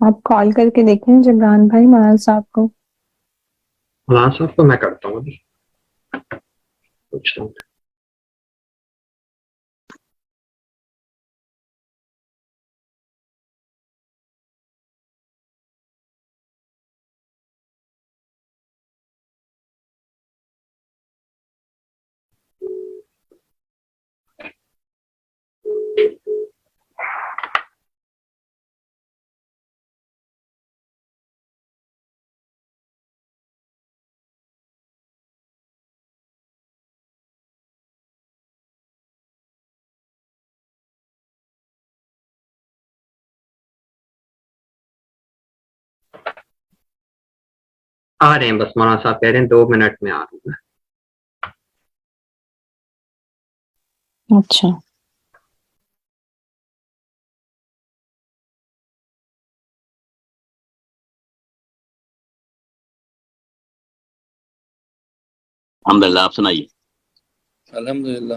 آپ کال کر کے دیکھیں جبران بھائی مولانا صاحب کو. مولانا صاحب کو میں کرتا ہوں ابھی پوچھتا ہوں. آ رہے ہیں بس مولانا صاحب کہہ رہے ہیں 2 منٹ میں آ رہا ہوں. اچھا الحمدللہ. آپ سنائیے. الحمدللہ.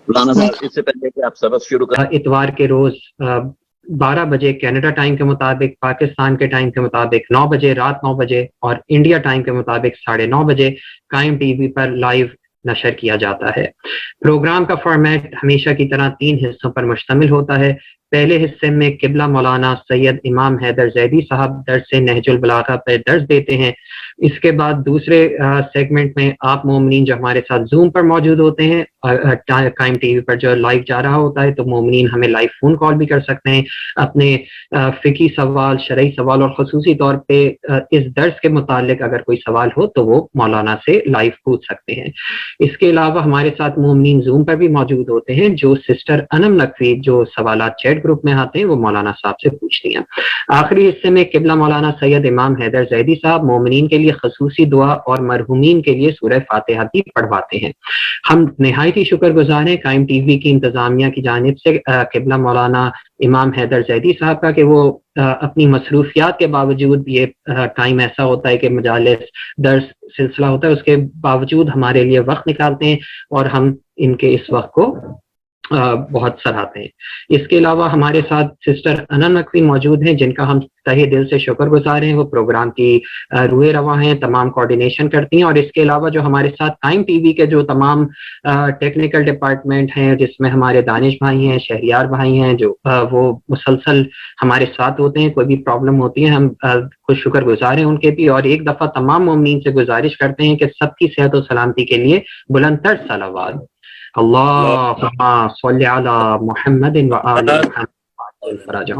مولانا صاحب اس سے پہلے کہ آپ سبق شروع کریں، اتوار کے روز 12 بجے کینیڈا ٹائم کے مطابق، پاکستان کے ٹائم کے مطابق 9 بجے، رات 9 بجے اور انڈیا ٹائم کے مطابق 9:30 بجے قائم ٹی وی پر لائیو نشر کیا جاتا ہے. پروگرام کا فارمیٹ ہمیشہ کی طرح 3 حصوں پر مشتمل ہوتا ہے. پہلے حصے میں قبلہ مولانا سید امام حیدر زیدی صاحب درس نہج البلاغہ پر درس دیتے ہیں. اس کے بعد دوسرے سیگمنٹ میں آپ مومنین جو ہمارے ساتھ زوم پر موجود ہوتے ہیں، قائم ٹی وی پر جو لائیو جا رہا ہوتا ہے، تو مومنین ہمیں لائیو فون کال بھی کر سکتے ہیں. اپنے فقہی سوال، شرعی سوال اور خصوصی طور پہ اس درس کے متعلق اگر کوئی سوال ہو تو وہ مولانا سے لائیو پوچھ سکتے ہیں. اس کے علاوہ ہمارے ساتھ مومنین زوم پر بھی موجود ہوتے ہیں. جو سسٹر انم نقوی جو سوالات چیٹ گروپ میں آتے ہیں وہ مولانا صاحب سے پوچھتی ہیں. آخری حصے میں قبلہ مولانا سید امام حیدر زیدی صاحب مومنین کے لیے خصوصی دعا اور مرحومین کے لیے سورہ فاتحہ بھی پڑھواتے ہیں. ہم نہایت ہی شکر گزار ہیں قائم ٹی وی کی انتظامیہ کی جانب سے قبلہ مولانا امام حیدر زیدی صاحب کا کہ وہ اپنی مصروفیات کے باوجود، یہ ٹائم ایسا ہوتا ہے کہ مجالس درس سلسلہ ہوتا ہے، اس کے باوجود ہمارے لیے وقت نکالتے ہیں اور ہم ان کے اس وقت کو بہت سراہتے ہیں. اس کے علاوہ ہمارے ساتھ سسٹر انا نقوی موجود ہیں جن کا ہم تہہ دل سے شکر گزار ہیں. وہ پروگرام کی روح رواں ہیں، تمام کوارڈینیشن کرتی ہیں. اور اس کے علاوہ جو ہمارے ساتھ ٹائم ٹی وی کے جو تمام ٹیکنیکل ڈپارٹمنٹ ہیں، جس میں ہمارے دانش بھائی ہیں، شہریار بھائی ہیں، جو وہ مسلسل ہمارے ساتھ ہوتے ہیں. کوئی بھی پرابلم ہوتی ہے ہم خوش شکر گزار ہیں ان کے بھی. اور ایک دفعہ تمام مومنین سے گزارش کرتے ہیں کہ سب کی صحت و سلامتی کے لیے بلند تر صلوات. اللہم صلی علی محمد و آل محمد.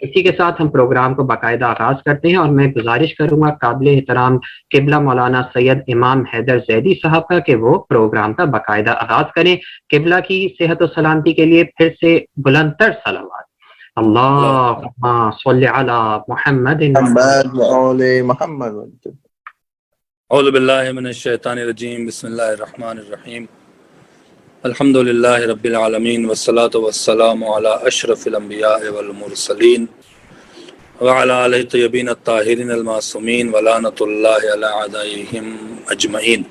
اسی کے ساتھ ہم پروگرام کو باقاعدہ آغاز کرتے ہیں اور میں گزارش کروں گا قابل احترام قبلہ مولانا سید امام حیدر زیدی صاحب کا کہ وہ پروگرام کا باقاعدہ آغاز کریں. قبلہ کی صحت و سلامتی کے لیے پھر سے بلند تر صلوات. اللہم صلی علی محمد و آل محمد. اعوذ باللہ من الشیطان الرجیم. بسم اللہ الرحمن الرحیم. الحمد للہ رب العالمین والصلاة والسلام علی اشرف الانبیاء والمرسلین وعلی آلہ الطیبین الطاہرین المعصومین ولعنۃ اللہ علی اعدائہم اجمعین.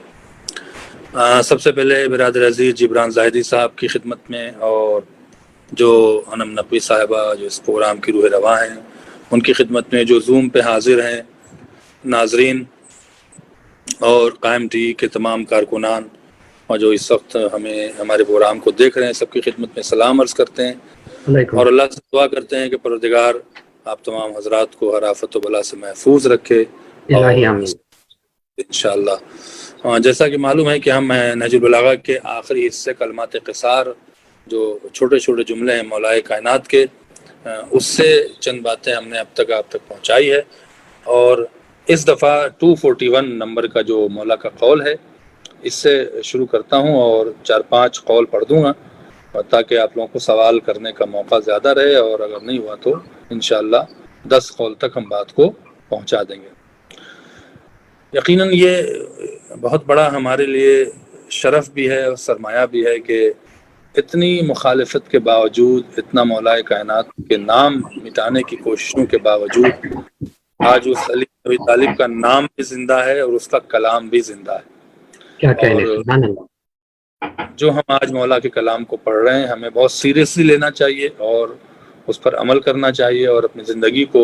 سب سے پہلے برادر عزیز جبران زاہدی صاحب کی خدمت میں اور جو انم نقوی صاحبہ جو اس پروگرام کی روح رواں ہیں ان کی خدمت میں، جو زوم پہ حاضر ہیں ناظرین اور قائم ٹی وی کے تمام کارکنان اور جو اس وقت ہمارے پروگرام کو دیکھ رہے ہیں، سب کی خدمت میں سلام عرض کرتے ہیں اور اللہ سے دعا کرتے ہیں کہ پروردگار آپ تمام حضرات کو ہر آفت و بلا سے محفوظ رکھے. انشاءاللہ جیسا کہ معلوم ہے کہ ہم نہج البلاغہ کے آخری حصے کلمات قصار، جو چھوٹے چھوٹے جملے ہیں مولائے کائنات کے، اس سے چند باتیں ہم نے اب تک آپ تک پہنچائی ہے. اور اس دفعہ 241 نمبر کا جو مولا کا قول ہے اس سے شروع کرتا ہوں اور 4-5 قول پڑھ دوں گا تاکہ آپ لوگوں کو سوال کرنے کا موقع زیادہ رہے، اور اگر نہیں ہوا تو انشاءاللہ 10 قول تک ہم بات کو پہنچا دیں گے. یقیناً یہ بہت بڑا ہمارے لیے شرف بھی ہے اور سرمایہ بھی ہے کہ اتنی مخالفت کے باوجود، اتنا مولائے کائنات کے نام مٹانے کی کوششوں کے باوجود آج اس علی ابی طالب کا نام بھی زندہ ہے اور اس کا کلام بھی زندہ ہے. کیا کہنے، اور سبحان اللہ. جو ہم آج مولا کے کلام کو پڑھ رہے ہیں ہمیں بہت سیریسلی لینا چاہیے اور اس پر عمل کرنا چاہیے اور اپنی زندگی کو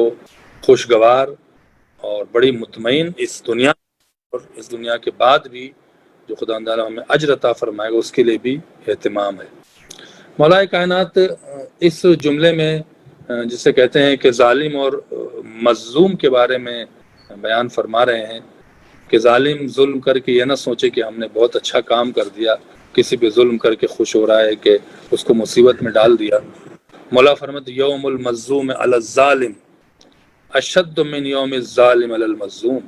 خوشگوار اور بڑی مطمئن اس دنیا اور اس دنیا کے بعد بھی جو خدا تعالیٰ ہمیں اجر عطا فرمائے گا اس کے لیے بھی اہتمام ہے۔ مولا کائنات اس جملے میں جسے کہتے ہیں کہ ظالم اور مظلوم کے بارے میں بیان فرما رہے ہیں کہ ظالم ظلم کر کے یہ نہ سوچے کہ ہم نے بہت اچھا کام کر دیا، کسی پہ ظلم کر کے خوش ہو رہا ہے کہ اس کو مصیبت میں ڈال دیا۔ مولا فرماتے یوم المظلوم علی الظالم اشد من یوم الظالم علی المظلوم،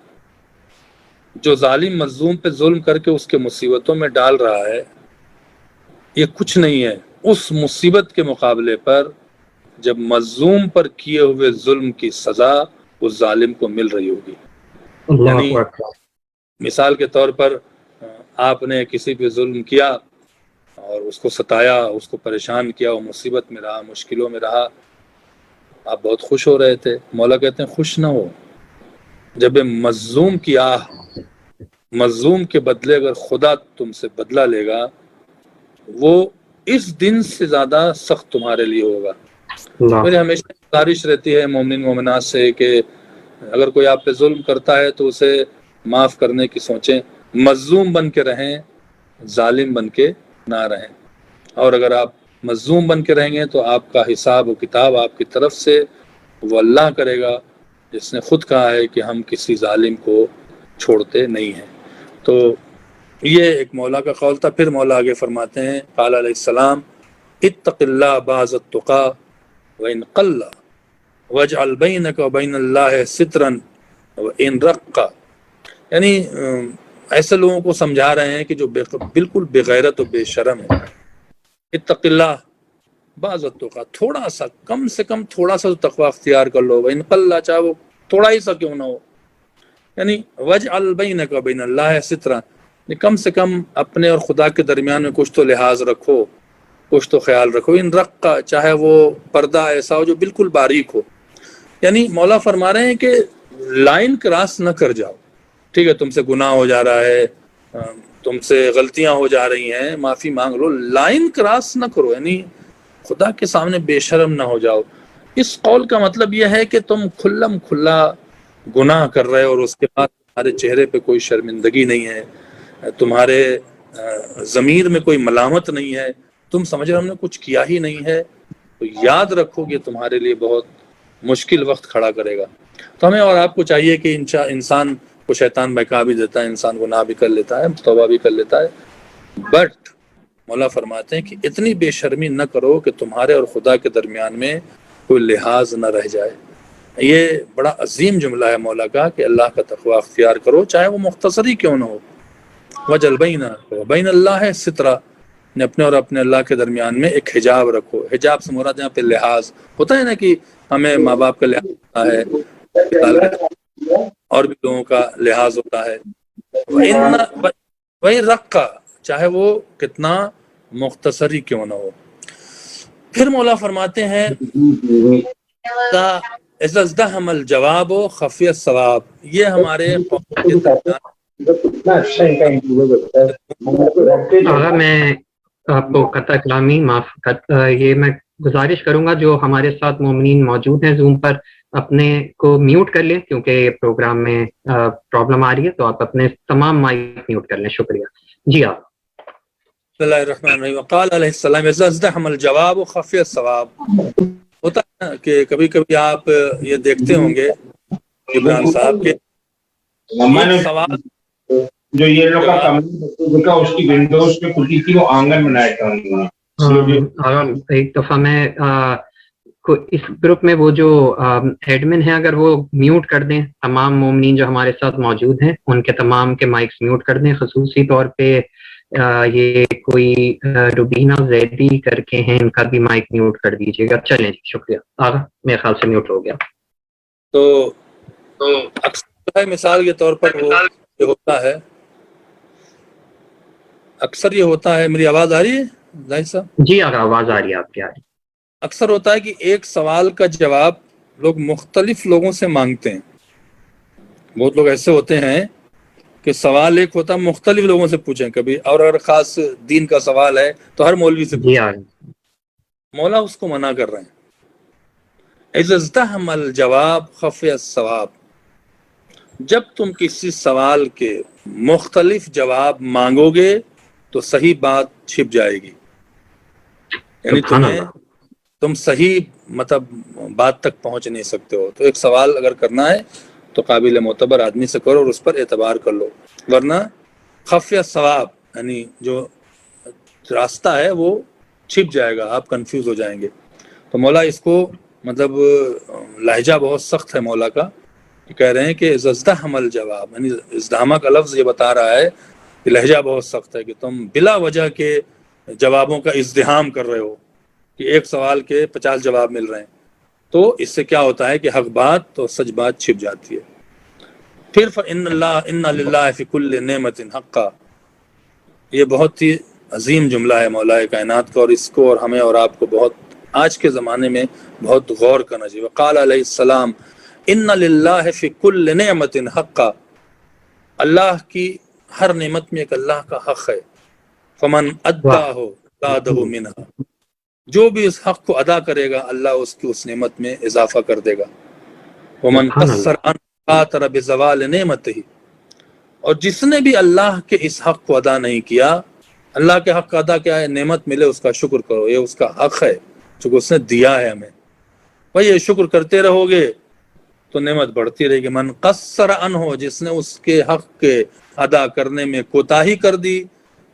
جو ظالم مظلوم پہ ظلم کر کے اس کے مصیبتوں میں ڈال رہا ہے یہ کچھ نہیں ہے اس مصیبت کے مقابلے پر جب مظلوم پر کیے ہوئے ظلم کی سزا اس ظالم کو مل رہی ہوگی۔ یعنی مثال کے طور پر آپ نے کسی پہ ظلم کیا اور اس کو ستایا، اس کو پریشان کیا، وہ مصیبت میں رہا، مشکلوں میں رہا، آپ بہت خوش ہو رہے تھے۔ مولا کہتے ہیں خوش نہ ہو، جب مظلوم کی مظلوم کے بدلے اگر خدا تم سے بدلہ لے گا وہ اس دن سے زیادہ سخت تمہارے لیے ہوگا۔ میری ہمیشہ گزارش رہتی ہے مومنین مومنات سے کہ اگر کوئی آپ پہ ظلم کرتا ہے تو اسے معاف کرنے کی سوچیں، مظلوم بن کے رہیں، ظالم بن کے نہ رہیں۔ اور اگر آپ مظلوم بن کے رہیں گے تو آپ کا حساب و کتاب آپ کی طرف سے وہ اللہ کرے گا جس نے خود کہا ہے کہ ہم کسی ظالم کو چھوڑتے نہیں ہیں۔ تو یہ ایک مولا کا قول تھا۔ پھر مولا آگے فرماتے ہیں قال علیہ السلام اتق اللہ بعض التقا وان قل واجعل بینک وبین اللہ سترا وان رق، یعنی ایسے لوگوں کو سمجھا رہے ہیں کہ جو بالکل بغیرت و بے شرم ہے۔ اتق اللہ بعض التقا، تھوڑا سا، کم سے کم تھوڑا سا تقوی اختیار کر لو، وان قل، چاہے وہ تھوڑا ہی سا کیوں نہ ہو، یعنی واجعل بینک وبین اللہ سترا، کم سے کم اپنے اور خدا کے درمیان میں کچھ تو لحاظ رکھو، کچھ تو خیال رکھو۔ ان رق کا، چاہے وہ پردہ ایسا ہو جو بالکل باریک ہو، یعنی مولا فرما رہے ہیں کہ لائن کراس نہ کر جاؤ۔ ٹھیک ہے، تم سے گناہ ہو جا رہا ہے، تم سے غلطیاں ہو جا رہی ہیں، معافی مانگ لو، لائن کراس نہ کرو، یعنی خدا کے سامنے بے شرم نہ ہو جاؤ۔ اس قول کا مطلب یہ ہے کہ تم کھلم کھلا گناہ کر رہے ہو اور اس کے بعد تمہارے چہرے پہ کوئی شرمندگی نہیں ہے، تمہارے ضمیر میں کوئی ملامت نہیں ہے، تم سمجھ رہے ہم نے کچھ کیا ہی نہیں ہے، تو یاد رکھو کہ تمہارے لیے بہت مشکل وقت کھڑا کرے گا۔ تو ہمیں اور آپ کو چاہیے کہ انسان کو شیطان بہکا بھی دیتا ہے، انسان گناہ بھی کر لیتا ہے، توبہ بھی کر لیتا ہے، بٹ مولا فرماتے ہیں کہ اتنی بے شرمی نہ کرو کہ تمہارے اور خدا کے درمیان میں کوئی لحاظ نہ رہ جائے۔ یہ بڑا عظیم جملہ ہے مولا کا کہ اللہ کا تقوی اختیار کرو، چاہے وہ مختصر ہی کیوں نہ ہو۔ وجل بین اللہ ہے سترہ، اپنے اور اپنے اللہ کے درمیان میں ایک حجاب رکھو۔ حجاب سے مراد یہاں پہ لحاظ ہوتا ہے نا، کہ ہمیں ماں باپ کا لحاظ ہوتا ہے اور بھی لوگوں کا لحاظ ہوتا ہے۔ وہی رقہ، چاہے وہ کتنا مختصر ہی کیوں نہ ہو۔ پھر مولا فرماتے ہیں اذا ازدحم الجواب خفی الثواب، یہ ہمارے قوم کے درمیان میں آپ کو قطع کلامی معاف یہ میں گزارش کروں گا جو ہمارے ساتھ مومنین موجود ہیں زوم پر اپنے کو میوٹ کر لیں، کیونکہ پروگرام میں پرابلم آ رہی ہے، تو آپ اپنے تمام مائک میوٹ کر لیں۔ شکریہ جی۔ آپ بسم اللہ الرحمن الرحیم۔ وقال علیہ السلام اذا ازدحم الجواب خفی الثواب، ہوتا ہے کہ کبھی کبھی آپ یہ دیکھتے ہوں گے عمران صاحب کے سوال جو یہ لوگ کا کمرہ کا اس کی ونڈوز پہ کھلی تھی وہ آنگن بنایا تھا۔ ایک دفعہ میں اس گروپ میں وہ جو ایڈمن ہیں اگر وہ میوٹ کر دیں تمام مومنین جو ہمارے ساتھ موجود ہیں، ان کے تمام کے مائکس میوٹ کر دیں، خصوصی طور پہ یہ کوئی روبینہ زیدی کر کے ہیں، ان کا بھی مائک میوٹ کر دیجیے گا۔ چلیں جی، شکریہ، آگا میرے خیال سے میوٹ ہو گیا۔ تو اکثر مثال کے طور پر وہ یہ ہوتا ہے، اکثر یہ ہوتا ہے، میری آواز آ رہی ہے زاہد صاحب؟ جی آگا آواز آ رہی ہے آپ کی، آ رہی ہے۔ اکثر ہوتا ہے کہ ایک سوال کا جواب لوگ مختلف لوگوں سے مانگتے ہیں۔ بہت لوگ ایسے ہوتے ہیں کہ سوال ایک ہوتا ہے مختلف لوگوں سے پوچھیں کبھی، اور اگر خاص دین کا سوال ہے تو ہر مولوی سے پوچھیں۔ مولا اس کو منع کر رہے ہیں، اذا ازدحم الجواب خفی الثواب، جب تم کسی سوال کے مختلف جواب مانگو گے تو صحیح بات چھپ جائے گی، یعنی تم صحیح مطلب بات تک پہنچ نہیں سکتے ہو۔ تو ایک سوال اگر کرنا ہے تو قابل معتبر آدمی سے کرو اور اس پر اعتبار کر لو، ورنہ خفیہ ثواب یعنی جو راستہ ہے وہ چھپ جائے گا، آپ کنفیوز ہو جائیں گے۔ تو مولا اس کو مطلب لہجہ بہت سخت ہے مولا کا، کہہ رہے ہیں کہ ازدحم الجواب، یعنی ازدحامہ کا لفظ یہ بتا رہا ہے کہ لہجہ بہت سخت ہے کہ تم بلا وجہ کے جوابوں کا ازدحام کر رہے ہو، کہ ایک سوال کے 50 جواب مل رہے ہیں، تو اس سے کیا ہوتا ہے کہ حق بات تو سچ بات چھپ جاتی ہے۔ پھر ان للہ فی کل نعمت حقا، یہ بہت ہی عظیم جملہ ہے مولا کائنات کا، اور اس کو اور ہمیں اور آپ کو بہت آج کے زمانے میں بہت غور کرنا چاہیے۔ وقال علیہ السلام ان للہ فی کل نعمت حقا، اللہ کی ہر نعمت میں ایک اللہ کا حق ہے۔ فمن اداہ زادہ منہا، جو بھی اس حق کو ادا کرے گا اللہ اس کی اس نعمت میں اضافہ کر دے گا۔ ومن قصر عن خاطر بزوال نعمتہ، اور جس نے بھی اللہ کے اس حق کو ادا نہیں کیا، اللہ کے حق کا ادا کیا ہے؟ نعمت ملے اس کا شکر کرو، یہ اس کا حق ہے چونکہ اس نے دیا ہے ہمیں، بھائی یہ شکر کرتے رہو گے تو نعمت بڑھتی رہے گی۔ من قصر عنہ، جس نے اس کے حق کے ادا کرنے میں کوتاہی کر دی،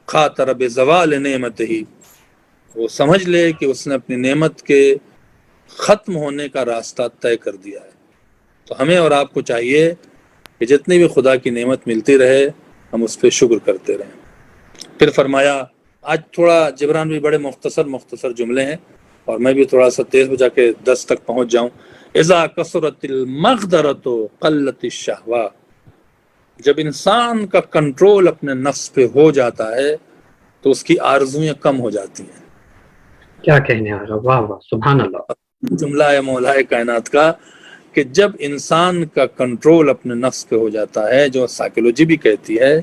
خاطر بزوال نعمتہ، وہ سمجھ لے کہ اس نے اپنی نعمت کے ختم ہونے کا راستہ طے کر دیا ہے۔ تو ہمیں اور آپ کو چاہیے کہ جتنی بھی خدا کی نعمت ملتی رہے ہم اس پہ شکر کرتے رہیں۔ پھر فرمایا، آج تھوڑا جبران بھی بڑے مختصر جملے ہیں اور میں بھی تھوڑا سا تیز بجا کے 10 تک پہنچ جاؤں۔ اذا کثرت المغدرۃ قلت الشہوہ، جب انسان کا کنٹرول اپنے نفس پہ ہو جاتا ہے تو اس کی آرزویں کم ہو جاتی ہیں۔ کیا کہنے آ رہا، واہ واہ سبحان اللہ۔ جملہ ہے مولا کائنات کا کہ جب انسان کا کنٹرول اپنے نفس پہ ہو جاتا ہے، جو سائیکولوجی بھی کہتی ہے،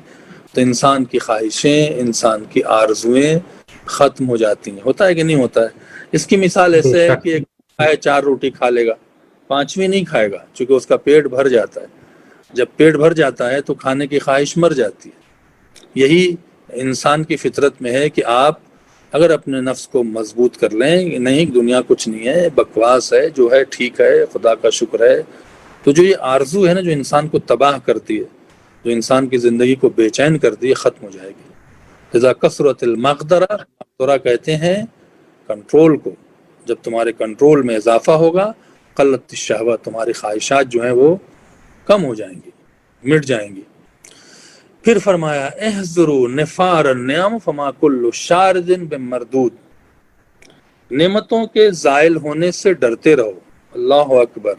تو انسان کی خواہشیں، انسان کی آرزویں ختم ہو جاتی ہیں۔ ہوتا ہے کہ نہیں ہوتا ہے؟ اس کی مثال ایسے ہے کہ ایک کھائے 4 روٹی کھا لے گا، 5ویں نہیں کھائے گا چونکہ اس کا پیٹ بھر جاتا ہے۔ جب پیٹ بھر جاتا ہے تو کھانے کی خواہش مر جاتی ہے۔ یہی انسان کی فطرت میں ہے کہ آپ اگر اپنے نفس کو مضبوط کر لیں، نہیں دنیا کچھ نہیں ہے، بکواس ہے، جو ہے ٹھیک ہے، خدا کا شکر ہے، تو جو یہ آرزو ہے نا جو انسان کو تباہ کرتی ہے، جو انسان کی زندگی کو بے چین کرتی ہے، ختم ہو جائے گی۔ اذا کثرت المقدرہ، مقدرہ کہتے ہیں کنٹرول کو، جب تمہارے کنٹرول میں اضافہ ہوگا، قلت الشہوہ، تمہاری خواہشات جو ہیں وہ کم ہو جائیں گی، مٹ جائیں گی۔ پھر فرمایا احذروا نفار النعم فما کل شارد بمردود، نعمتوں کے زائل ہونے سے ڈرتے رہو۔ اللہ اکبر،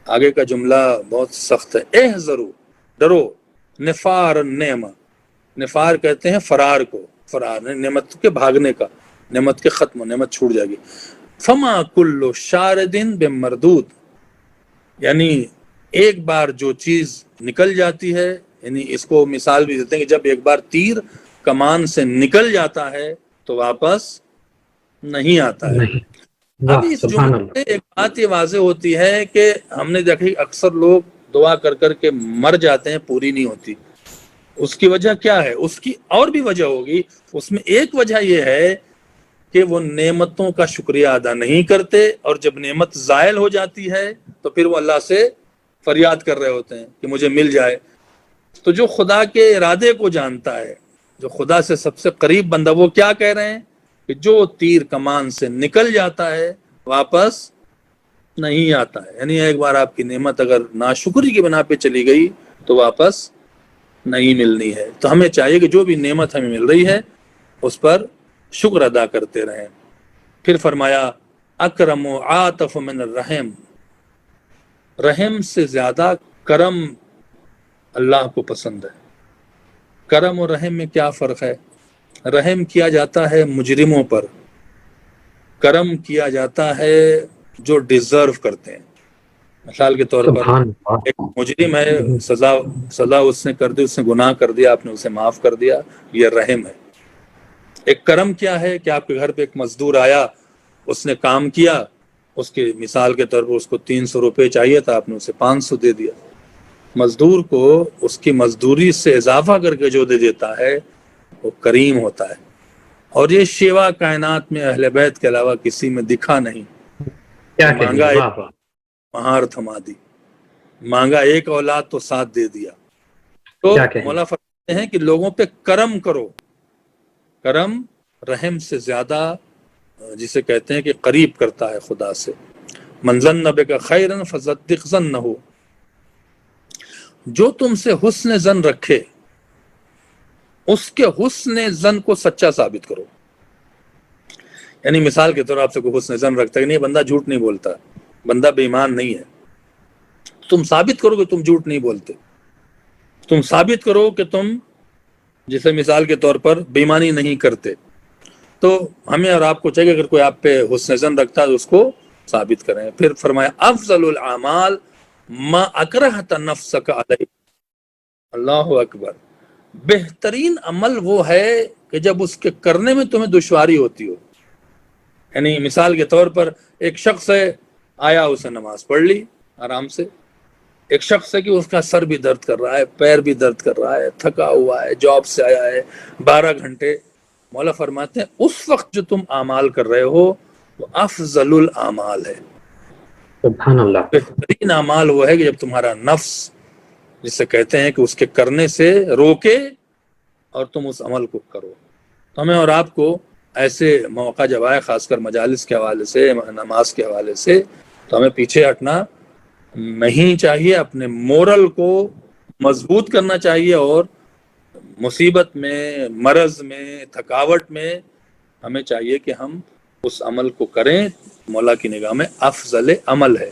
آگے کا جملہ بہت سخت ہے۔ احذروا، ڈرو، نفار النعم، نفار کہتے ہیں فرار کو، فرار نعمت کے بھاگنے کا، نعمت کے ختم، نعمت چھوٹ جائے گی۔ فما کل شارد بمردود، یعنی ایک بار جو چیز نکل جاتی ہے، یعنی اس کو مثال بھی دیتے ہیں کہ جب ایک بار تیر کمان سے نکل جاتا ہے تو واپس نہیں آتا ہے۔ اب اس جملے سے ایک بات یہ واضح ہوتی ہے کہ ہم نے دیکھی اکثر لوگ دعا کر کر کے مر جاتے ہیں، پوری نہیں ہوتی۔ اس کی وجہ کیا ہے؟ اس کی اور بھی وجہ ہوگی، اس میں ایک وجہ یہ ہے کہ وہ نعمتوں کا شکریہ ادا نہیں کرتے، اور جب نعمت زائل ہو جاتی ہے تو پھر وہ اللہ سے فریاد کر رہے ہوتے ہیں کہ مجھے مل جائے۔ تو جو خدا کے ارادے کو جانتا ہے، جو خدا سے سب سے قریب بندہ، وہ کیا کہہ رہے ہیں کہ جو تیر کمان سے نکل جاتا ہے واپس نہیں آتا ہے، یعنی ایک بار آپ کی نعمت اگر ناشکری کی بنا پہ چلی گئی تو واپس نہیں ملنی ہے۔ تو ہمیں چاہیے کہ جو بھی نعمت ہمیں مل رہی ہے اس پر شکر ادا کرتے رہیں۔ پھر فرمایا اکرم و عاطف من الرحم، رحم سے زیادہ کرم اللہ کو پسند ہے۔ کرم اور رحم میں کیا فرق ہے؟ رحم کیا جاتا ہے مجرموں پر، کرم کیا جاتا ہے جو ڈیزرو کرتے ہیں۔ مثال کے طور پر ایک مجرم ہے، سزا اس نے کر دی، اس نے گناہ کر دیا، آپ نے اسے معاف کر دیا، یہ رحم ہے۔ ایک کرم کیا ہے کہ آپ کے گھر پہ ایک مزدور آیا، اس نے کام کیا، اس کی مثال کے طور پر اس کو 300 روپے چاہیے تھا، آپ نے اسے 500 دے دیا. مزدور کو اس کی مزدوری سے اضافہ کر کے جو دے دیتا ہے وہ کریم ہوتا ہے. اور یہ شیوا کائنات میں اہل بیت کے علاوہ کسی میں دکھا نہیں. کیا مانگا کہیں، ایک واہ واہ. مہار تھما دی، مانگا ایک اولاد تو 7 دے دیا. تو کیا کہیں. مولا فرماتے ہیں کہ لوگوں پہ کرم کرو. کرم رحم سے زیادہ جسے کہتے ہیں کہ قریب کرتا ہے خدا سے. من ظن بک خیرا فصدق ظنہ، جو تم سے حسن ظن رکھے اس کے حسن ظن کو سچا ثابت کرو. یعنی مثال کے طور آپ سے کوئی حسن ظن رکھتا ہے کہ نہیں بندہ جھوٹ نہیں بولتا، بندہ بے ایمان نہیں ہے، تم ثابت کرو کہ تم جھوٹ نہیں بولتے. تم ثابت کرو کہ تم جسے مثال کے طور پر بے ایمانی نہیں کرتے. تو ہمیں اور آپ کو چاہیے اگر کوئی آپ پہ حسن ظن رکھتا ہے تو اس کو ثابت کریں. پھر فرمایا افضل الاعمال ما اکرہت نفسک علیہ. اللہ اکبر. بہترین عمل وہ ہے کہ جب اس کے کرنے میں تمہیں دشواری ہوتی ہو. یعنی مثال کے طور پر ایک شخص ہے، آیا اسے نماز پڑھ لی آرام سے. ایک شخص ہے کہ اس کا سر بھی درد کر رہا ہے، پیر بھی درد کر رہا ہے، تھکا ہوا ہے، جاب سے آیا ہے 12 گھنٹے. مولا فرماتے ہیں اس وقت جو تم اعمال کر رہے ہو وہ افضل الاعمال ہے. سبحان اللہ. بہترین اعمال وہ ہے کہ جب تمہارا نفس جسے کہتے ہیں کہ اس کے کرنے سے روکے اور تم اس عمل کو کرو. تو ہمیں اور آپ کو ایسے موقع جب آئے، خاص کر مجالس کے حوالے سے، نماز کے حوالے سے، تو ہمیں پیچھے ہٹنا نہیں چاہیے. اپنے مورل کو مضبوط کرنا چاہیے اور مصیبت میں، مرض میں، تھکاوٹ میں ہمیں چاہیے کہ ہم اس عمل کو کریں. مولا کی نگاہ میں افضل عمل ہے.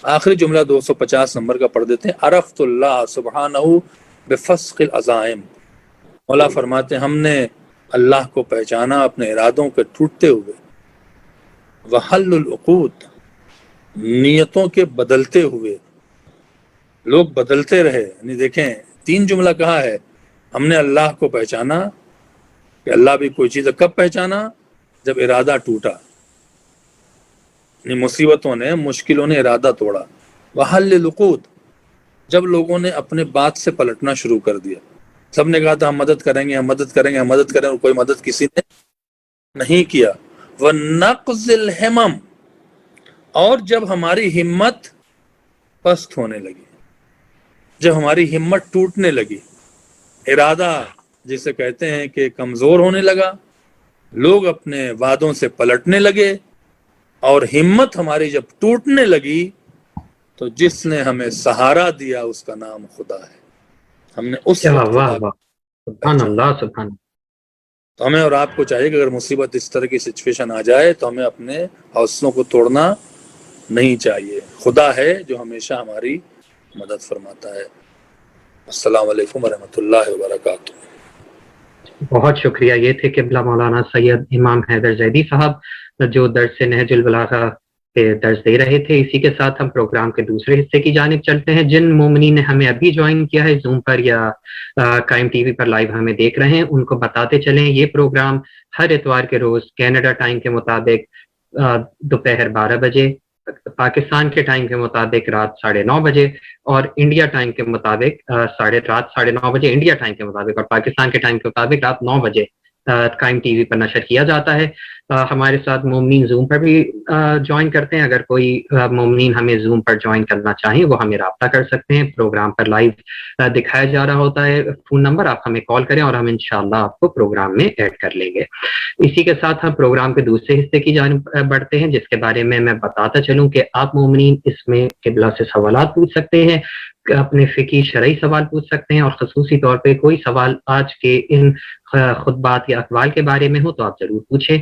آخری جملہ 250 نمبر کا پڑھ دیتے ہیں. عرفت اللہ سبحانہ بفسق العزائم. مولا فرماتے ہیں ہم نے اللہ کو پہچانا اپنے ارادوں کے ٹوٹتے ہوئے، وحل العقود، نیتوں کے بدلتے ہوئے. لوگ بدلتے رہے. یعنی دیکھیں 3 جملہ کہا ہے. ہم نے اللہ کو پہچانا کہ اللہ بھی کوئی چیز ہے. کب پہچانا؟ جب ارادہ ٹوٹا، یعنی مصیبتوں نے، مشکلوں نے ارادہ توڑا. وحل العقود، جب لوگوں نے اپنے بات سے پلٹنا شروع کر دیا. سب نے کہا تھا ہم مدد کریں گے، ہم مدد کریں گے، ہم مدد کریں گے، اور کوئی مدد کسی نے نہیں کیا. وَنَقْزِ الْحِمَمْ، اور جب ہماری ہمت پست ہونے لگی، جب ہماری ہمت ٹوٹنے لگی، ارادہ جسے کہتے ہیں کہ کمزور ہونے لگا، لوگ اپنے وعدوں سے پلٹنے لگے، اور ہمت ہماری جب ٹوٹنے لگی تو جس نے ہمیں سہارا دیا اس کا نام خدا ہے. ہم نے اس وقت واہ واہ. سبحان اللہ. سبحان. تو ہمیں اور آپ کو چاہیے کہ اگر مصیبت اس طرح کی سچویشن آ جائے تو ہمیں اپنے حوصلوں کو توڑنا نہیں چاہیے. خدا ہے جو ہمیشہ ہماری مدد فرماتا ہے. السلام علیکم ورحمۃ اللہ وبرکاتہ. بہت شکریہ. یہ تھے قبلہ مولانا سید امام حیدر زیدی صاحب جو درس نہج البلاغہ کے درس دے رہے تھے. اسی کے ساتھ ہم پروگرام کے دوسرے حصے کی جانب چلتے ہیں. جن مومنین نے ہمیں ابھی جوائن کیا ہے زوم پر یا قائم ٹی وی پر لائیو ہمیں دیکھ رہے ہیں، ان کو بتاتے چلیں یہ پروگرام ہر اتوار کے روز کینیڈا ٹائم کے مطابق دوپہر 12 بجے، پاکستان کے ٹائم کے مطابق رات 9:30 بجے، اور انڈیا ٹائم کے مطابق رات 9:30 بجے انڈیا ٹائم کے مطابق، اور پاکستان کے ٹائم کے مطابق رات 9 بجے قائم ٹی وی پر نشر کیا جاتا ہے. ہمارے ساتھ مومنین زوم پر بھی جوائن کرتے ہیں. اگر کوئی مومنین ہمیں زوم پر جوائن کرنا چاہیں وہ ہمیں رابطہ کر سکتے ہیں. پروگرام پر لائیو دکھایا جا رہا ہوتا ہے فون نمبر، آپ ہمیں کال کریں اور ہم انشاءاللہ آپ کو پروگرام میں ایڈ کر لیں گے. اسی کے ساتھ ہم پروگرام کے دوسرے حصے کی جانب بڑھتے ہیں، جس کے بارے میں بتاتا چلوں کہ آپ مومنین اس میں قبلہ سے سوالات پوچھ سکتے ہیں، اپنے فقہی شرعی سوال پوچھ سکتے ہیں، اور خصوصی طور پہ کوئی سوال آج کے ان خطبات یا اقوال کے بارے میں ہو تو آپ ضرور پوچھیں.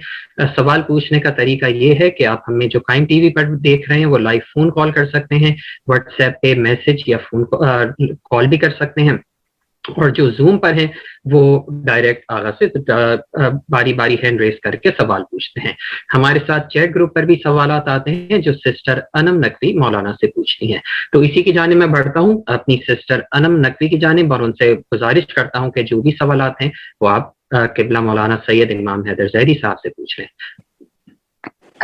سوال پوچھنے کا طریقہ یہ ہے کہ آپ ہمیں جو قائم ٹی وی پر دیکھ رہے ہیں وہ لائیو فون کال کر سکتے ہیں، واٹس ایپ پہ میسج یا فون کال بھی کر سکتے ہیں، اور جو زوم پر ہیں وہ ڈائریکٹ آغاز سے باری باری ہینڈ ریز کر کے سوال پوچھتے ہیں. ہمارے ساتھ چیٹ گروپ پر بھی سوالات آتے ہیں جو سسٹر انم نقوی مولانا سے پوچھتی ہیں. تو اسی کی جانب میں بڑھتا ہوں اپنی سسٹر انم نقوی کی جانب، اور ان سے گزارش کرتا ہوں کہ جو بھی سوالات ہیں وہ آپ قبلہ مولانا سید امام حیدر زیدی صاحب سے پوچھ لیں.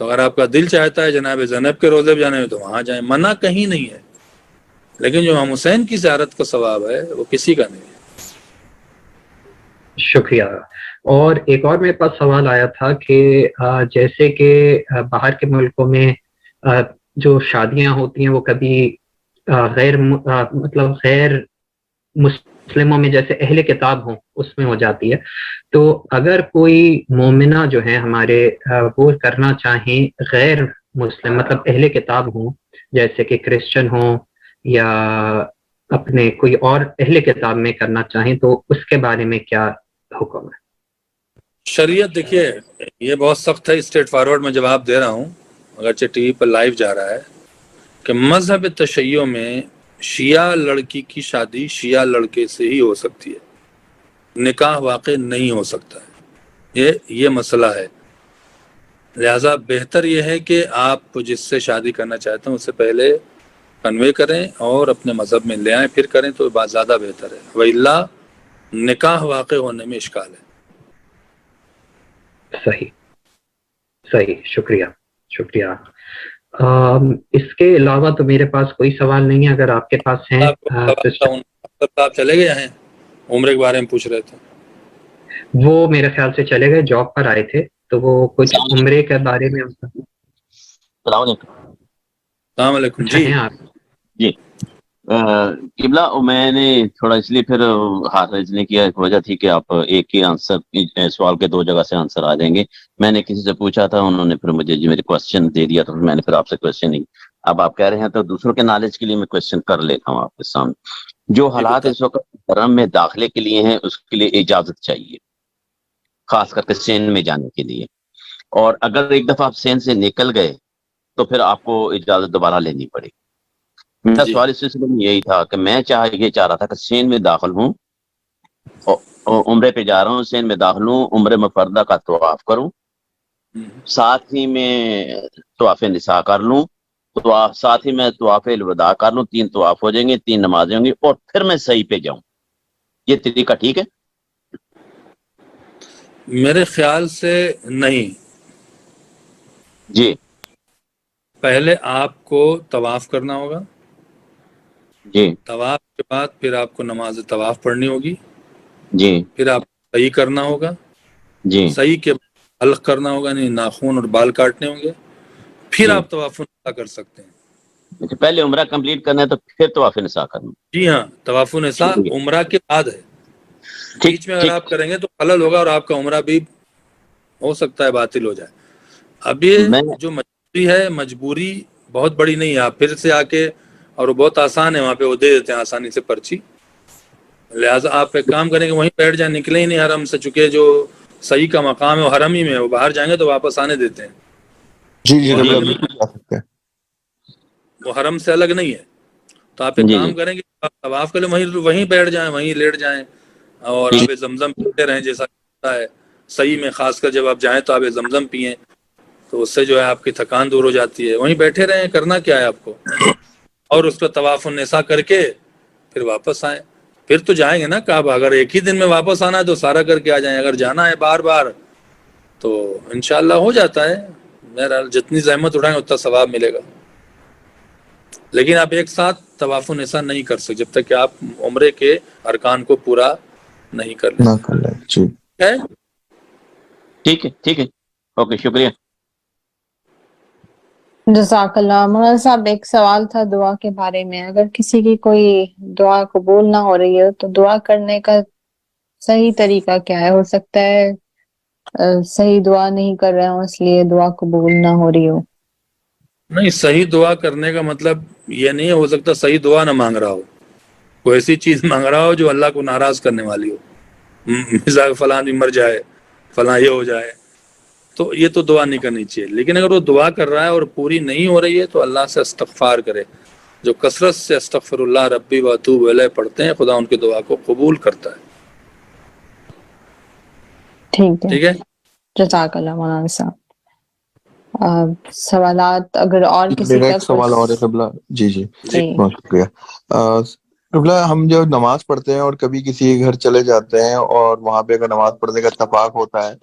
تو اگر آپ کا دل چاہتا ہے جناب زینب کے روزے پہ جانے میں تو وہاں جائیں، منع کہیں نہیں ہے، لیکن جو امام حسین کی زیارت کا ثواب ہے وہ کسی کا نہیں ہے۔ شکریہ۔ اور ایک اور میرے پاس سوال آیا تھا کہ جیسے کہ باہر کے ملکوں میں جو شادیاں ہوتی ہیں وہ کبھی غیر مطلب غیر مسلموں میں جیسے اہل کتاب ہوں اس میں ہو جاتی ہے، تو اگر کوئی مومنہ جو ہے ہمارے وہ کرنا چاہیں غیر مسلم مطلب اہل کتاب ہوں، جیسے کہ کرسچن ہوں یا اپنے کوئی اور اہل کتاب میں کرنا چاہیں، تو اس کے بارے میں کیا حکم ہے؟ شریعت دیکھیے یہ بہت سخت ہے، اسٹریٹ فارورڈ میں جواب دے رہا ہوں، اگرچہ ٹی وی پر لائیو جا رہا ہے، کہ مذہب تشیع میں شیعہ لڑکی کی شادی شیعہ لڑکے سے ہی ہو سکتی ہے، نکاح واقع نہیں ہو سکتا ہے، یہ مسئلہ ہے۔ لہٰذا بہتر یہ ہے کہ آپ جس سے شادی کرنا چاہتے ہیں اس سے پہلے کنوے کریں اور اپنے مذہب میں لے آئیں، پھر کریں تو بات زیادہ بہتر ہے، وَإِلَّا نکاح واقع ہونے میں اشکال ہے۔ صحیح، شکریہ۔ اس کے علاوہ تو میرے پاس کوئی سوال نہیں ہے، اگر آپ کے پاس ہیں۔ آپ چلے گئے ہیں عمرے کے بارے میں پوچھ رہے تھے، وہ میرے خیال سے چلے گئے، جاب پر آئے تھے تو وہ کچھ عمرے کے بارے میں۔ السلام علیکم۔ السلام علیکم جی جی قبلہ، میں نے تھوڑا اس لیے پھر ہاتھ رائز کیا، ایک وجہ تھی کہ آپ ایک ہی آنسر سوال کے دو جگہ سے آنسر آ جائیں گے۔ میں نے کسی سے پوچھا تھا، انہوں نے پھر مجھے میرے کوشچن دے دیا، تو میں نے پھر آپ سے کوشچن نہیں، اب آپ کہہ رہے ہیں تو دوسروں کے نالج کے لیے میں کوشچن کر لیتا ہوں آپ کے سامنے۔ جو حالات اس وقت حرم میں داخلے کے لیے ہیں اس کے لیے اجازت چاہیے، خاص کر کے سین میں جانے کے لیے، اور اگر ایک دفعہ آپ سین سے نکل گئے تو پھر آپ کو اجازت دوبارہ لینی پڑے گی۔ میرا سوال اس سلسلے میں یہی تھا کہ میں یہ چاہ رہا تھا کہ سین میں داخل ہوں، عمرے پہ جا رہا ہوں، سین میں داخل ہوں، عمرے مفردہ کا طواف کروں، ساتھ ہی میں طواف نساء کر لوں، ساتھ ہی میں طواف الوداع کر لوں، 3 طواف ہو جائیں گے، 3 نمازیں ہوں گی، اور پھر میں صحیح پہ جاؤں۔ یہ طریقہ ٹھیک ہے؟ میرے خیال سے نہیں، جی پہلے آپ کو طواف کرنا ہوگا، جی طواف کے بعد پھر آپ کو نماز طواف پڑھنی ہوگی، جی پھر آپ کو صحیح کرنا ہوگا، جی صحیح کے بعد حلق کرنا ہوگا، یعنی ناخن اور بال کاٹنے ہوں گے، پھر آپ طواف نساء کر سکتے ہیں۔ پہلے عمرہ کمپلیٹ کرنا ہے تو پھر طواف نساء کرنا؟ جی ہاں، طواف نساء عمرہ کے بعد ہے، بیچ میں اگر آپ کریں گے تو خلل ہوگا اور آپ کا عمرہ بھی ہو سکتا ہے باطل ہو جائے۔ اب یہ جو مجبوری ہے، مجبوری بہت بڑی نہیں ہے، آپ پھر سے آ کے، اور وہ بہت آسان ہے، وہاں پہ وہ دے دیتے ہیں آسانی سے پرچی، لہٰذا آپ ایک کام کریں کہ وہیں بیٹھ جائیں، نکلے ہی نہیں حرم سے، چونکہ جو صحیح کا مقام ہے وہ حرم ہی میں ہے، وہ باہر جائیں گے تو واپس آنے دیتے ہیں، وہ حرم سے الگ نہیں ہے۔ تو آپ ایک کام کریں کہ آپ طواف کریں، وہیں بیٹھ جائیں، وہیں لیٹ جائیں، اور آپ زمزم پیتے رہیں جیسا ہوتا ہے صحیح میں، خاص کر جب آپ جائیں تو آپ زمزم پئیں، تو اس سے جو ہے آپ کی تھکان دور ہو جاتی ہے، وہیں بیٹھے رہیں، کرنا کیا ہے آپ کو، اور اس کا طواف النساء کر کے پھر واپس آئیں، پھر تو جائیں گے نا کعبہ۔ اگر ایک ہی دن میں واپس آنا ہے تو سارا کر کے آ جائیں، اگر جانا ہے بار بار تو انشاءاللہ ہو جاتا ہے، میرا جتنی زحمت اٹھائیں اتنا ثواب ملے گا، لیکن آپ ایک ساتھ طواف النساء نہیں کر سکتے جب تک کہ آپ عمرے کے ارکان کو پورا نہیں کر لیں۔ ٹھیک ہے، اوکے، شکریہ۔ جزاک اللہ۔ مولانا صاحب ایک سوال تھا دعا کے بارے میں، اگر کسی کی کوئی دعا قبول نہ ہو رہی ہے تو دعا کرنے کا صحیح طریقہ کیا ہے؟ ہو سکتا ہے صحیح دعا نہیں کر رہے ہوں اس لیے دعا قبول نہ ہو رہی ہو۔ نہیں، صحیح دعا کرنے کا مطلب یہ نہیں ہو سکتا صحیح دعا نہ مانگ رہا ہو، کوئی ایسی چیز مانگ رہا ہو جو اللہ کو ناراض کرنے والی ہو، مثال فلاں بھی مر جائے، فلاں یہ ہو جائے، تو یہ تو دعا نہیں کرنی چاہیے۔ لیکن اگر وہ دعا کر رہا ہے اور پوری نہیں ہو رہی ہے تو اللہ سے استغفار کرے، جو کثرت سے استغفر اللہ ربی و اتوب الیہ پڑھتے ہیں خدا ان کی دعا کو قبول کرتا ہے۔ ٹھیک ہے، جزاک اللہ مولانا صاحب۔ سوالات اگر اور کسی کا سوال اور ہے قبلہ؟ جی بہت شکریہ قبلہ۔ ہم جب نماز پڑھتے ہیں اور کبھی کسی کے گھر چلے جاتے ہیں اور وہاں پہ اگر نماز پڑھنے کا اتفاق ہوتا ہے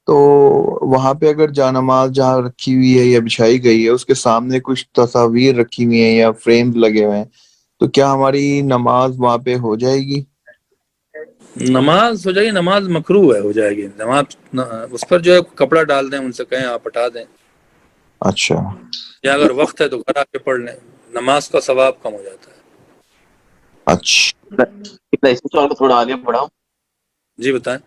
تو وہاں پہ اگر جانماز جہاں رکھی ہوئی ہے یا بچھائی گئی ہے اس کے سامنے کچھ تصاویر رکھی ہوئی ہیں یا فریمز لگے ہوئے ہیں تو کیا ہماری نماز وہاں پہ ہو جائے گی؟ نماز ہو جائے گی، نماز مکروہ ہے، ہو جائے گی نماز، اس پر جو ہے کپڑا ڈال دیں، ان سے کہیں آپ ہٹا دیں، اچھا یا اگر وقت ہے تو گھر آ کے پڑھ لیں، نماز کا ثواب کم ہو جاتا ہے۔ اچھا اس سوال کو تھوڑا آگے بڑھاؤ۔ جی بتائیں۔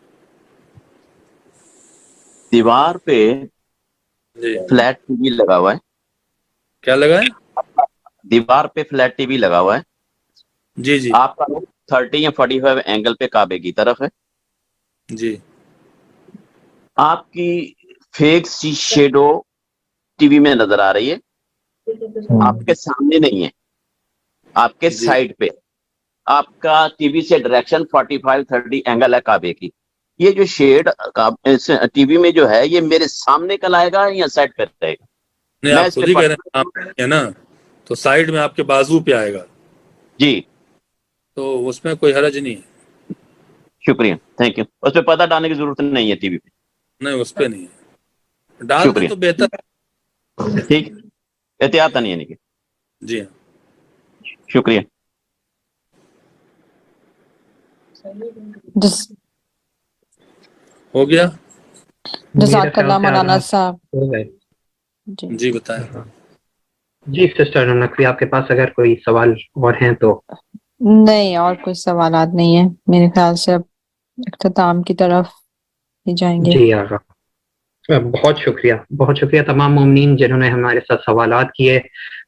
دیوار پہ جی فلیٹ ٹی وی لگا ہوا ہے، کیا لگا ہے؟ دیوار پہ فلیٹ ٹی وی لگا ہوا ہے، جی جی آپ کا 30 یا 45 اینگل پہ کعبے کی طرف ہے، جی آپ کی فیک سی شیڈو ٹی وی میں نظر آ رہی ہے، آپ کے سامنے نہیں ہے، آپ کے جی سائڈ پہ، آپ کا ٹی وی سے ڈائریکشن 45-30 اینگل ہے کعبے کی، یہ جو شیڈ ٹی وی میں جو ہے یہ میرے سامنے کل آئے گا یا سائڈ پہ رہے گا؟ نہیں، میں آپ اس پہ خود ہی کہہ رہے ہیں سامنے ہے نا، تو سائڈ میں آپ کے بازو پہ آئے گا، جی تو اس میں کوئی حرج نہیں ہے۔ شکریہ، تھینک یو، اس پہ پردہ ڈالنے کی ضرورت نہیں ہے ٹی وی پہ، نہیں، اس پہ نہیں ہے، ڈال دیں شکریہ، تو بہتر ہے۔ ٹھیک، احتیاط نہیں ہے کہ، جی ہاں، شکریہ۔ جس ہو گیا۔ میرا جزاک خیال اللہ سے مولانا آپ صاحب۔ ہو گئے۔ جی جی بتائیں۔ جی سسٹر نقوی، آپ کے پاس اگر کوئی سوال اور ہیں تو؟ نہیں، اور کوئی سوالات نہیں ہیں میرے خیال سے، اب اختتام کی طرف ہی جائیں گے۔ جی آقا، بہت شکریہ، بہت شکریہ تمام مومنین جنہوں نے ہمارے ساتھ سوالات کیے۔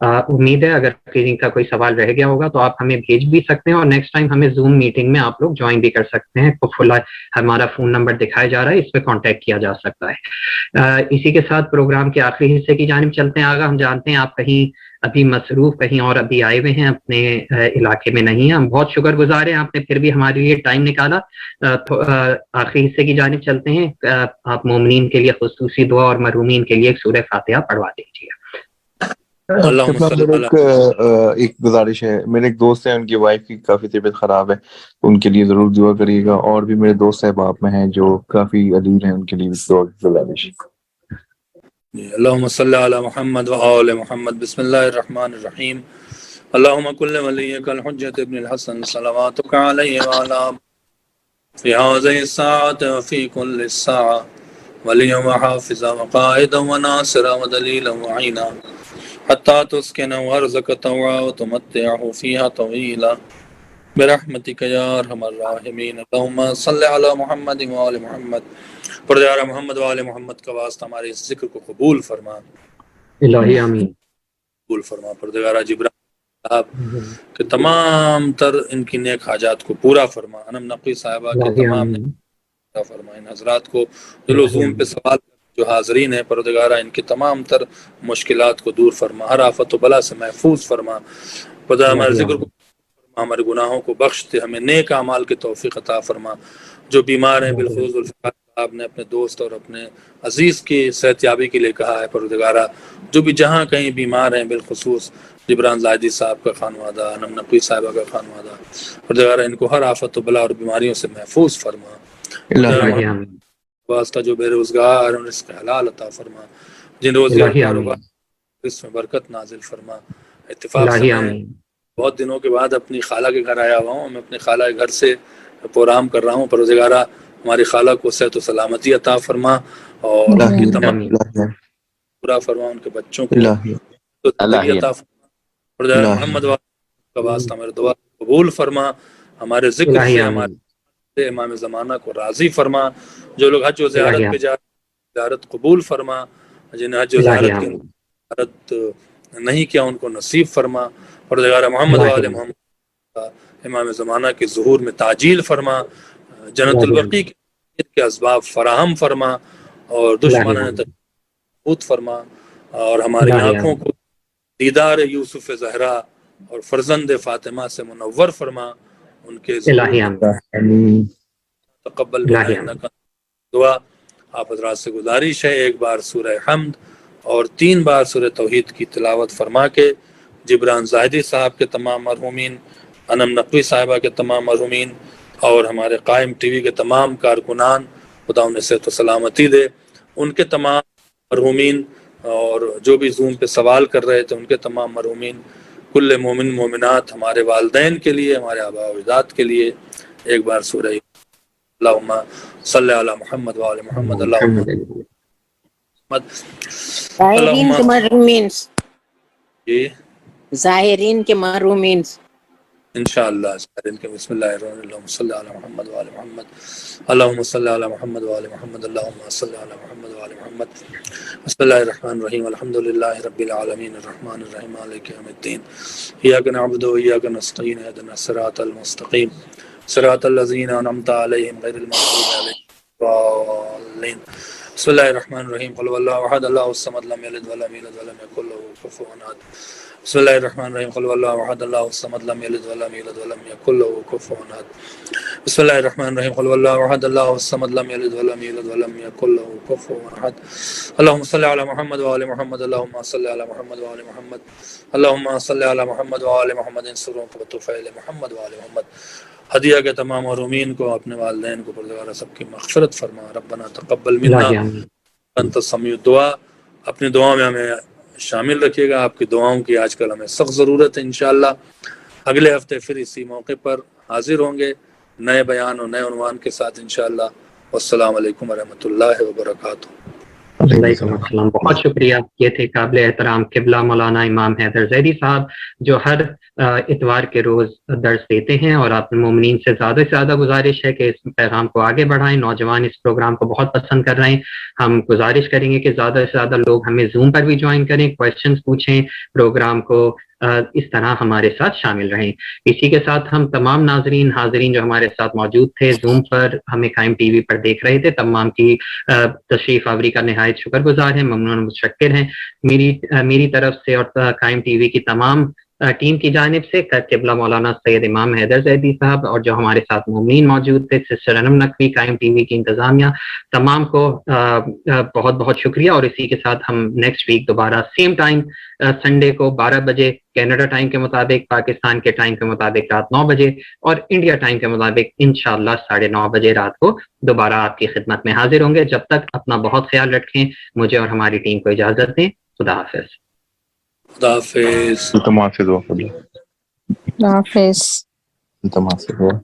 امید ہے اگر کسی کا کوئی سوال رہ گیا ہوگا تو آپ ہمیں بھیج بھی سکتے ہیں، اور نیکسٹ ٹائم ہمیں زوم میٹنگ میں آپ لوگ جوائن بھی کر سکتے ہیں۔ ہمارا فون نمبر دکھایا جا رہا ہے، اس پہ کانٹیکٹ کیا جا سکتا ہے۔ اسی کے ساتھ پروگرام کے آخری حصے کی جانب چلتے ہیں۔ آگا ہم جانتے ہیں آپ کہیں ابھی مصروف، کہیں اور ابھی آئے ہوئے ہیں، اپنے علاقے میں نہیں ہیں۔ ہم بہت شکر گزار ہیں، آپ نے پھر بھی ہمارے لیے ٹائم نکالا۔ آخری حصے کی جانب چلتے ہیں۔ آپ مومنین کے لیے خصوصی دعا اور محرومین کے لیے ایک سورہ فاتحہ پڑھوا دیجیے۔ اللہم صلی اللہ ایک گزارش ہے، میرے ایک دوست ہیں، ان کی وائف کی کافی طبیعت خراب ہے، ان کے لیے ضرور دعا کریے گا، اور بھی میرے دوست احباب میں ہیں جو کافی علیل ہیں، ان کے لیے دعا کی گزارش۔ اللہم صلی علی محمد وآل محمد۔ بسم اللہ الرحمن الرحیم۔ اللہم کل ولیک الحجۃ ابن الحسن صلواتک علیہ وعلا فی هذه الساعة وفی کل الساعة ولیا وحافظا وقائدا وناصرا ودلیلا وعینا حتی تسکن ارضک طوعا وتمتعه فیها طویلا برحمتک یا ارحم الراحمین۔ اللہم صلی علی محمد وآل محمد۔ پروردگار محمد وآل محمد کا واسطہ ہمارے اس ذکر کو قبول فرما، الہی آمین۔ قبول فرما۔ پروردگار جبرائیل صاحب کے تمام تر ان کی نیک حاجات کو پورا فرما، انم نقوی صاحبہ کے الہی تمام آمین۔ پورا فرما۔ ان حضرات کو جو لوگ زوم پہ سوال جو حاضرین ہیں، پروردگارہ ان کی تمام تر مشکلات کو دور فرما، ہر آفت و بلا سے محفوظ فرما۔ پروردگار ہمارے ذکر کو فرما، ہمارے گناہوں کو بخش دے، ہمیں نیک اعمال کی توفیق عطا فرما۔ جو بیمار ہیں بالخصوص ذوالفقار صاحب نے اپنے دوست اور اپنے عزیز کی صحت یابی کے لیے کہا ہے، پروردگارہ جو بھی جہاں کہیں بیمار ہیں، بالخصوص جبران زاہدی صاحب کا خانوادہ، انم نقوی صاحبہ کا خانوادہ، پروردگارہ ان کو ہر آفت و بلا اور بیماریوں سے محفوظ فرما۔ الہی آمین۔ واسطہ جو بے روزگار ہیں اس کا حلال عطا فرما، جن روزی اور الہی کاروبار آمین۔ اس میں برکت نازل فرما۔ اتفاق سے الہی میں آمین۔ بہت دنوں کے بعد اپنی خالہ کے گھر آیا ہوا ہوں، میں اپنے خالہ کے گھر سے پروگرام کر رہا ہوں۔ پروردگارہ ہماری خالہ کو صحت و سلامتی عطا فرما، اور ان کی تمام پورا فرما، ان کے بچوں کو زندگی عطا فرما۔ پروردگار محمد کا واسطہ میرے دعا قبول فرما، ہمارے ذکر الہی سے آمین۔ ہمارے امام زمانہ کو راضی فرما۔ جو لوگ حج و زیارت پہ جا رہے ہیں، زیارت قبول فرما، جنہیں حج و الہی زیارت کی آمین۔ زیارت نہیں کیا ان کو نصیب فرما۔ پروردگار محمد الہی وآل آمین۔ محمد امام زمانہ کے ظہور میں تعجیل فرما، جنت البقیع کے اسباب فراہم فرما، اور دشمنوں نے تبوت فرما، اور ہماری آنکھوں کو دیدار یوسف زہرا اور فرزند فاطمہ سے منور فرما، ان کے ظہور الہی میں آمین۔ تقبل منا انک دعا۔ آپ حضرات سے گزارش ہے ایک بار سورہ حمد اور 3 بار سورہ توحید کی تلاوت فرما کے جبران زاہدی صاحب کے تمام مرحومین، انم نقوی صاحبہ کے تمام مرحومین، اور ہمارے قائم ٹی وی کے تمام کارکنان خدا انہیں صحت و سلامتی دے. ان کے تمام مرحومین اور جو بھی زوم پہ سوال کر رہے تھے ان کے تمام مرحومین، کل مومن مومنات، ہمارے والدین کے لیے، ہمارے آباء و اجداد کے لیے ایک بار سورہ اللہم صلی علی محمد وعلی محمد اللہم محمد ظاہرین کے مرحومین، جی ظاہرین کے مرحومین انشاءاللہ. بسم اللہ الرحمن الرحیم، اللہم صلی علی محمد وعلی محمد اللہم صلی علی محمد وعلی محمد اللہم صلی علی محمد وعلی محمد. بسم اللہ الرحمن الرحیم، الحمدللہ رب العالمین الرحمن الرحیم مالک یوم الدین، ایاک نعبد و ایاک نستعین اهدنا الصراط المستقیم صراط الذین انعمت علیہم غیر المغضوب علیہم ولا الضالین. بسم اللہ الرحمن الرحیم، قل هو اللہ احد اللہ الصمد لم یلد ولم یولد ولم یکن له کفوا احد. بسم اللہ الرحمن الرحیم، قل هو اللہ احد اللہ الصمد لم یلد ولم یولد ولم یکن له کفوا احد. بسم اللہ الرحمن الرحیم، قل هو اللہ احد اللہ الصمد لم یلد ولم یولد ولم یکن له کفوا احد. اللہم صلی علی محمد وعلی محمد اللہم صلی علی محمد وعلی محمد اللہم صلی علی محمد وعلی محمد انصرهم وتوفیل محمد وعلی محمد. ہدیہ کے تمام محرومین کو، اپنے والدین کو پروردگار سب کی مغفرت فرما. ربنا تقبل منا انت السمیع الدعاء. اپنی دعاؤں میں ہمیں شامل رکھیے گا، آپ کی دعاؤں کی آج کل ہمیں سخت ضرورت ہے. انشاءاللہ اگلے ہفتے پھر اسی موقع پر حاضر ہوں گے نئے بیان اور نئے عنوان کے ساتھ انشاءاللہ. والسلام علیکم ورحمۃ اللہ وبرکاتہ. وعلیکم السلام. بہت شکریہ. یہ تھے قابل احترام قبلہ مولانا امام حیدر زیدی صاحب، جو ہر اتوار کے روز درس دیتے ہیں، اور آپ مومنین سے زیادہ گزارش ہے کہ اس پیغام کو آگے بڑھائیں. نوجوان اس پروگرام کو بہت پسند کر رہے ہیں. ہم گزارش کریں گے کہ زیادہ سے زیادہ لوگ ہمیں زوم پر بھی جوائن کریں، کویسچنز پوچھیں، پروگرام کو اس طرح ہمارے ساتھ شامل رہیں. اسی کے ساتھ ہم تمام ناظرین حاضرین جو ہمارے ساتھ موجود تھے، زوم پر ہمیں قائم ٹی وی پر دیکھ رہے تھے، تمام کی تشریف آوری کا نہایت شکر گزار ہیں، ممنون متشکر ہیں. میری طرف سے اور قائم ٹی وی کی تمام ٹیم کی جانب سے قبلہ مولانا سید امام حیدر زیدی صاحب اور جو ہمارے ساتھ مومنین موجود تھے، سسٹر انم نقوی، قائم ٹی وی کی انتظامیہ، تمام کو بہت بہت شکریہ. اور اسی کے ساتھ ہم نیکسٹ ویک دوبارہ سیم ٹائم سنڈے کو 12 بجے کینیڈا ٹائم کے مطابق، پاکستان کے ٹائم کے مطابق رات 9 بجے، اور انڈیا ٹائم کے مطابق انشاءاللہ 9:30 بجے رات کو دوبارہ آپ کی خدمت میں حاضر ہوں گے. جب تک اپنا بہت خیال رکھیں. مجھے اور ہماری ٹیم کو اجازت دیں. خدا حافظ. خدا حافظ. تمام سے دعا. اللہ حافظ. تمام سے دعا.